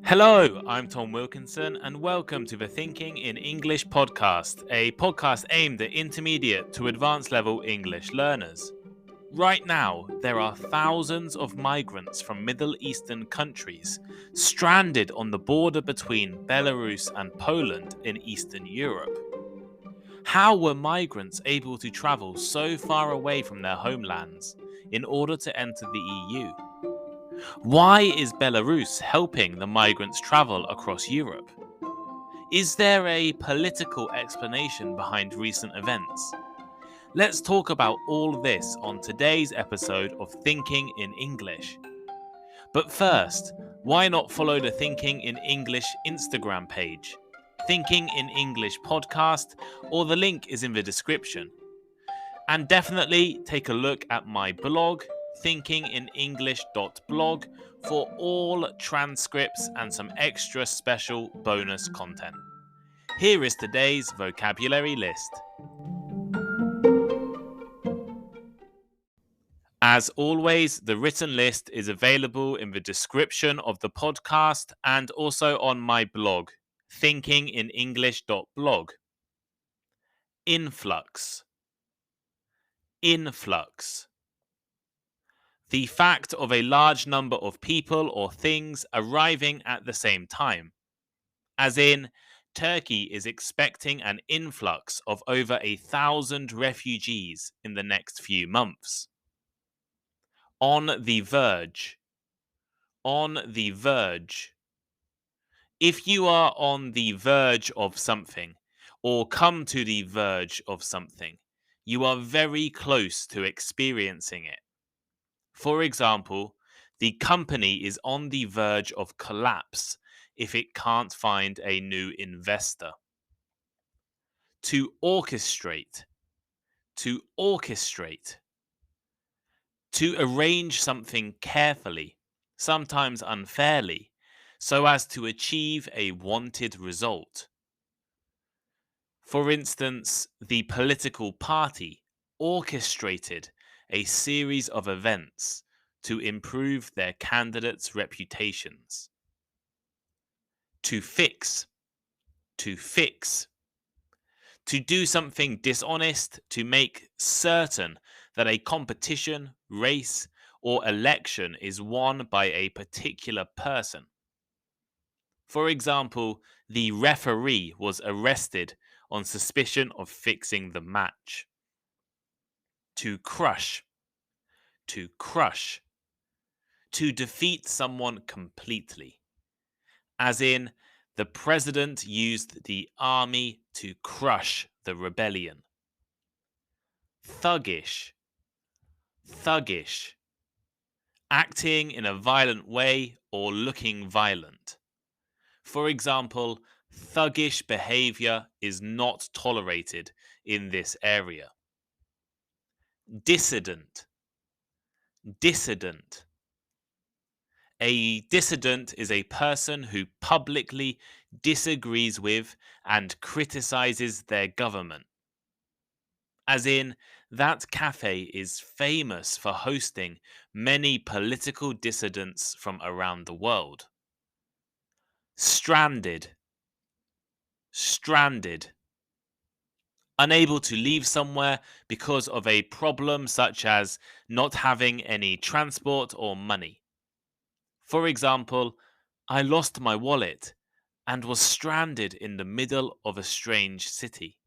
Hello, I'm Tom Wilkinson, and welcome to the Thinking in English podcast, a podcast aimed at intermediate to advanced level English learners. Right now, there are thousands of migrants from Middle Eastern countries stranded on the border between Belarus and Poland in Eastern Europe. How were migrants able to travel so far away from their homelands in order to enter the EU? Why is Belarus helping the migrants travel across Europe? Is there a political explanation behind recent events? Let's talk about all this on today's episode of Thinking in English. But first, why not follow the Thinking in English Instagram page, Thinking in English podcast, or the link is in the description. And definitely take a look at my blog, thinkinginenglish.blog, for all transcripts and some extra special bonus content. Here is today's vocabulary list. As always, the written list is available in the description of the podcast and also on my blog, thinkinginenglish.blog. Influx. Influx. The fact of a large number of people or things arriving at the same time. As in, Turkey is expecting an influx of over 1,000 refugees in the next few months. On the verge. On the verge. If you are on the verge of something, or come to the verge of something, you are very close to experiencing it. For example, the company is on the verge of collapse if it can't find a new investor. To orchestrate. To orchestrate. To arrange something carefully, sometimes unfairly, so as to achieve a wanted result. For instance, the political party orchestrated a series of events to improve their candidates' reputations. To fix. To fix. To do something dishonest to make certain that a competition, race, or election is won by a particular person. For example, the referee was arrested on suspicion of fixing the match. To crush. To crush. To defeat someone completely. As in, the president used the army to crush the rebellion. Thuggish. Thuggish. Acting in a violent way or looking violent. For example, thuggish behavior is not tolerated in this area. Dissident. Dissident. A dissident is a person who publicly disagrees with and criticizes their government. As in, that cafe is famous for hosting many political dissidents from around the world. Stranded. Stranded. Unable to leave somewhere because of a problem such as not having any transport or money. For example, I lost my wallet and was stranded in the middle of a strange city.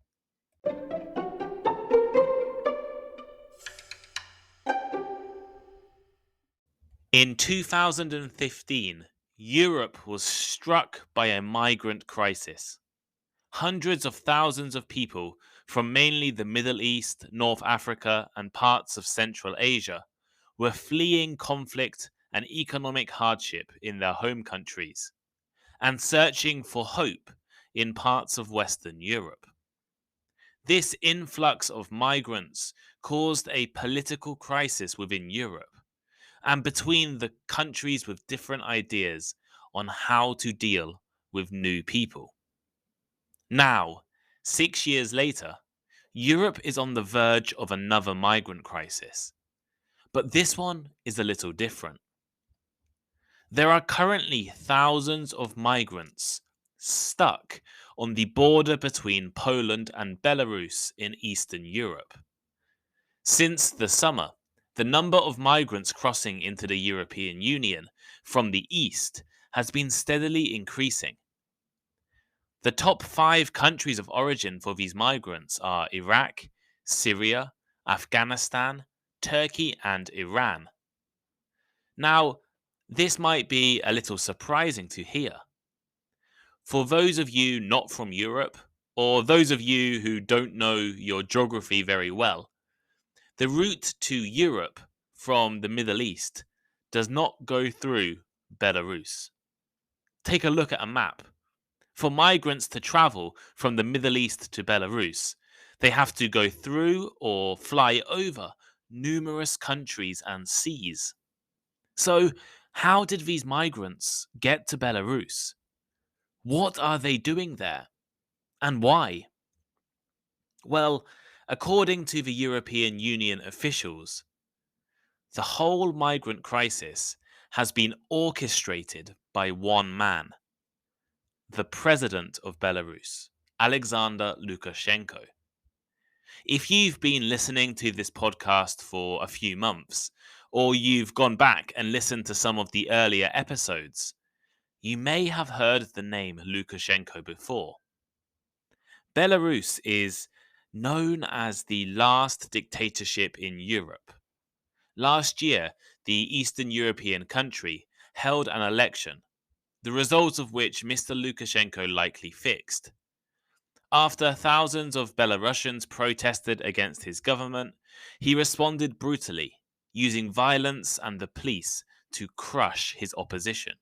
In 2015, Europe was struck by a migrant crisis. Hundreds of thousands of people from mainly the Middle East, North Africa, and parts of Central Asia were fleeing conflict and economic hardship in their home countries and searching for hope in parts of Western Europe. This influx of migrants caused a political crisis within Europe and between the countries with different ideas on how to deal with new people. Now, 6 years later, Europe is on the verge of another migrant crisis. But this one is a little different. There are currently thousands of migrants stuck on the border between Poland and Belarus in Eastern Europe. Since the summer, the number of migrants crossing into the European Union from the east has been steadily increasing. The top 5 countries of origin for these migrants are Iraq, Syria, Afghanistan, Turkey, and Iran. Now, this might be a little surprising to hear. For those of you not from Europe, or those of you who don't know your geography very well, the route to Europe from the Middle East does not go through Belarus. Take a look at a map. For migrants to travel from the Middle East to Belarus, they have to go through or fly over numerous countries and seas. So, how did these migrants get to Belarus? What are they doing there? And why? Well, according to the European Union officials, the whole migrant crisis has been orchestrated by one man, the president of Belarus, Alexander Lukashenko. If you've been listening to this podcast for a few months, or you've gone back and listened to some of the earlier episodes, you may have heard the name Lukashenko before. Belarus is known as the last dictatorship in Europe. Last year, the Eastern European country held an election, the results of which Mr. Lukashenko likely fixed. After thousands of Belarusians protested against his government, he responded brutally, using violence and the police to crush his opposition.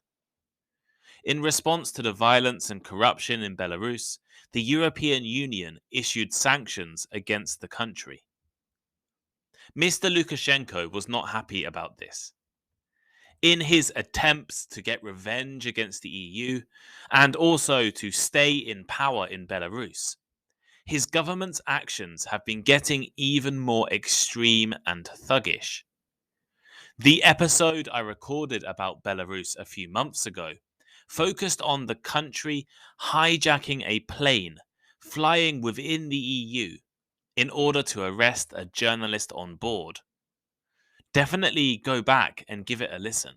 In response to the violence and corruption in Belarus, the European Union issued sanctions against the country. Mr. Lukashenko was not happy about this. In his attempts to get revenge against the EU and also to stay in power in Belarus, his government's actions have been getting even more extreme and thuggish. The episode I recorded about Belarus a few months ago focused on the country hijacking a plane flying within the EU in order to arrest a journalist on board. Definitely go back and give it a listen.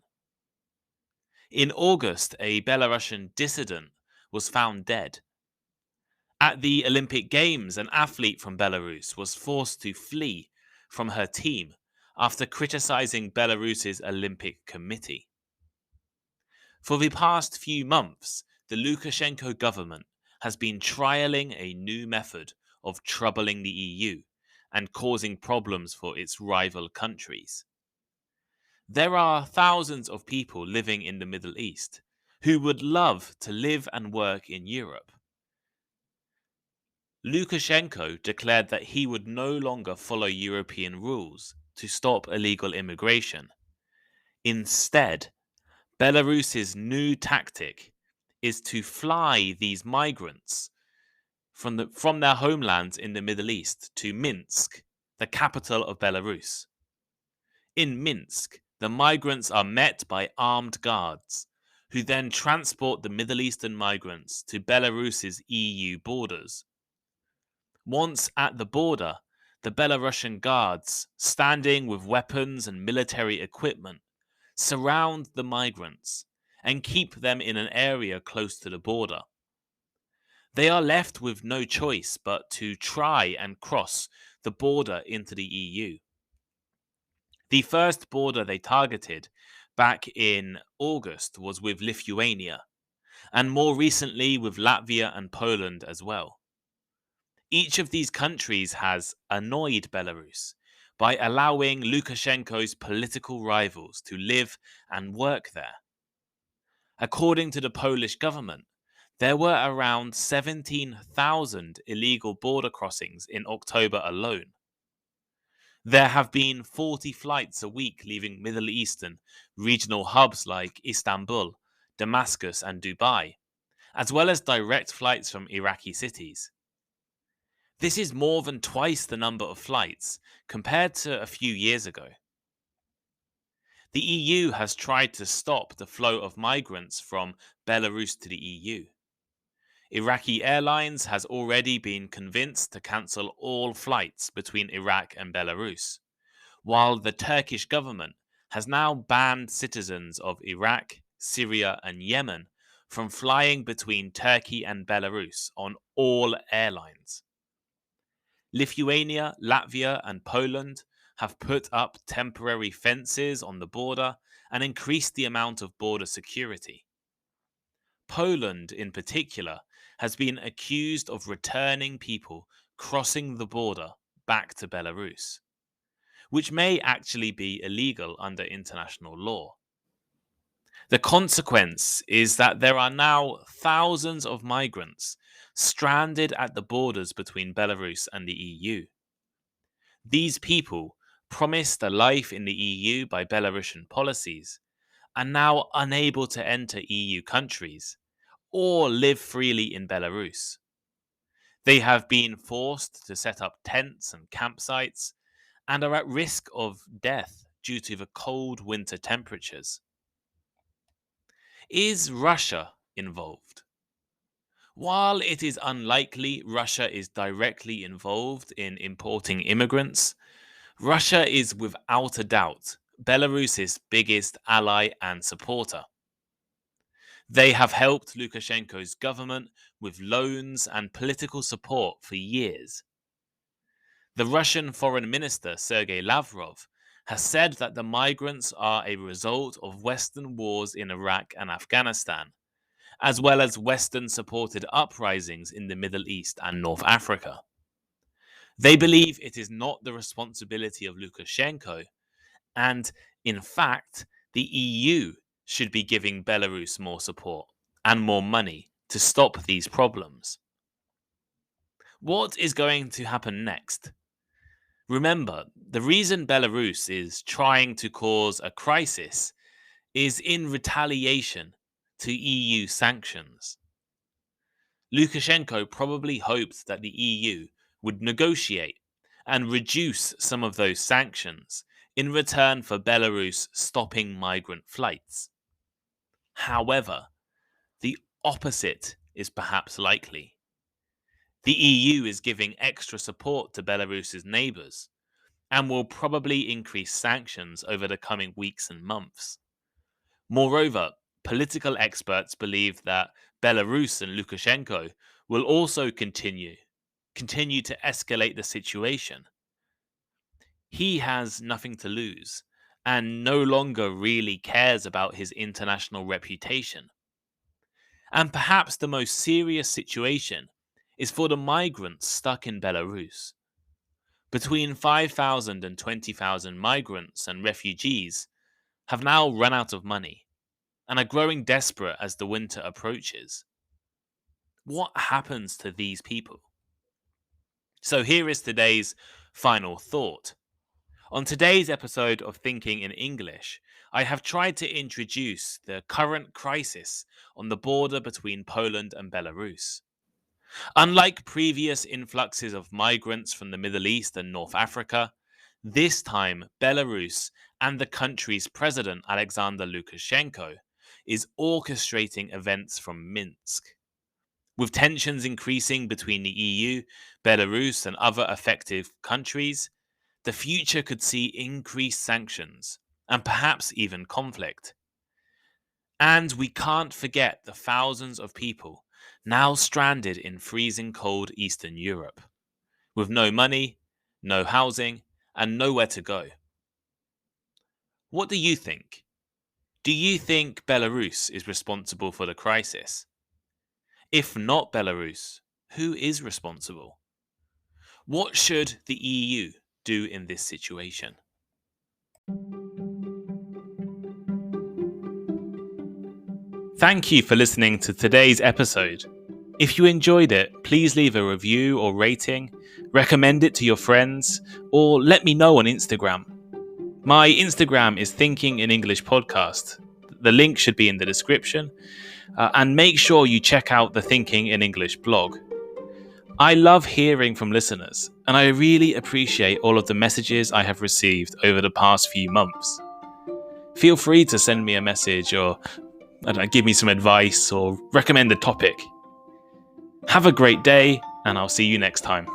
In August, a Belarusian dissident was found dead. At the Olympic Games, an athlete from Belarus was forced to flee from her team after criticizing Belarus's Olympic Committee. For the past few months, the Lukashenko government has been trialing a new method of troubling the EU and causing problems for its rival countries. There are thousands of people living in the Middle East who would love to live and work in Europe. Lukashenko declared that he would no longer follow European rules to stop illegal immigration. Instead, Belarus's new tactic is to fly these migrants from their homelands in the Middle East to Minsk, the capital of Belarus. In Minsk, the migrants are met by armed guards, who then transport the Middle Eastern migrants to Belarus's EU borders. Once at the border, the Belarusian guards, standing with weapons and military equipment, surround the migrants and keep them in an area close to the border. They are left with no choice but to try and cross the border into the EU. The first border they targeted back in August was with Lithuania, and more recently with Latvia and Poland as well. Each of these countries has annoyed Belarus by allowing Lukashenko's political rivals to live and work there. According to the Polish government, there were around 17,000 illegal border crossings in October alone. There have been 40 flights a week leaving Middle Eastern regional hubs like Istanbul, Damascus, and Dubai, as well as direct flights from Iraqi cities. This is more than twice the number of flights compared to a few years ago. The EU has tried to stop the flow of migrants from Belarus to the EU. Iraqi Airlines has already been convinced to cancel all flights between Iraq and Belarus, while the Turkish government has now banned citizens of Iraq, Syria, and Yemen from flying between Turkey and Belarus on all airlines. Lithuania, Latvia, and Poland have put up temporary fences on the border and increased the amount of border security. Poland, in particular, has been accused of returning people crossing the border back to Belarus, which may actually be illegal under international law. The consequence is that there are now thousands of migrants stranded at the borders between Belarus and the EU. These people, promised a life in the EU by Belarusian policies, are now unable to enter EU countries or live freely in Belarus. They have been forced to set up tents and campsites and are at risk of death due to the cold winter temperatures. Is Russia involved? While it is unlikely Russia is directly involved in importing immigrants, Russia is without a doubt Belarus's biggest ally and supporter. They have helped Lukashenko's government with loans and political support for years. The Russian Foreign Minister Sergei Lavrov has said that the migrants are a result of Western wars in Iraq and Afghanistan, as well as Western-supported uprisings in the Middle East and North Africa. They believe it is not the responsibility of Lukashenko, and, in fact, the EU should be giving Belarus more support and more money to stop these problems. What is going to happen next? Remember, the reason Belarus is trying to cause a crisis is in retaliation to EU sanctions. Lukashenko probably hoped that the EU would negotiate and reduce some of those sanctions in return for Belarus stopping migrant flights. However, the opposite is perhaps likely. The EU is giving extra support to Belarus's neighbours and will probably increase sanctions over the coming weeks and months. Moreover, political experts believe that Belarus and Lukashenko will also continue to escalate the situation. He has nothing to lose and no longer really cares about his international reputation. And perhaps the most serious situation is for the migrants stuck in Belarus. Between 5,000 and 20,000 migrants and refugees have now run out of money and are growing desperate as the winter approaches. What happens to these people? So here is today's final thought. On today's episode of Thinking in English, I have tried to introduce the current crisis on the border between Poland and Belarus. Unlike previous influxes of migrants from the Middle East and North Africa, this time Belarus and the country's president Alexander Lukashenko is orchestrating events from Minsk. With tensions increasing between the EU, Belarus, and other affected countries, the future could see increased sanctions and perhaps even conflict. And we can't forget the thousands of people now stranded in freezing cold Eastern Europe, with no money, no housing, and nowhere to go. What do you think? Do you think Belarus is responsible for the crisis? If not Belarus, who is responsible? What should the EU do in this situation? Thank you for listening to today's episode. If you enjoyed it, please leave a review or rating, recommend it to your friends, or let me know on Instagram. My Instagram is thinkinginenglishpod. The link should be in the description. And make sure you check out the Thinking in English blog. I love hearing from listeners, and I really appreciate all of the messages I have received over the past few months. feel free to send me a message or, I don't know, give me some advice or recommend a topic. Have a great day, and I'll see you next time.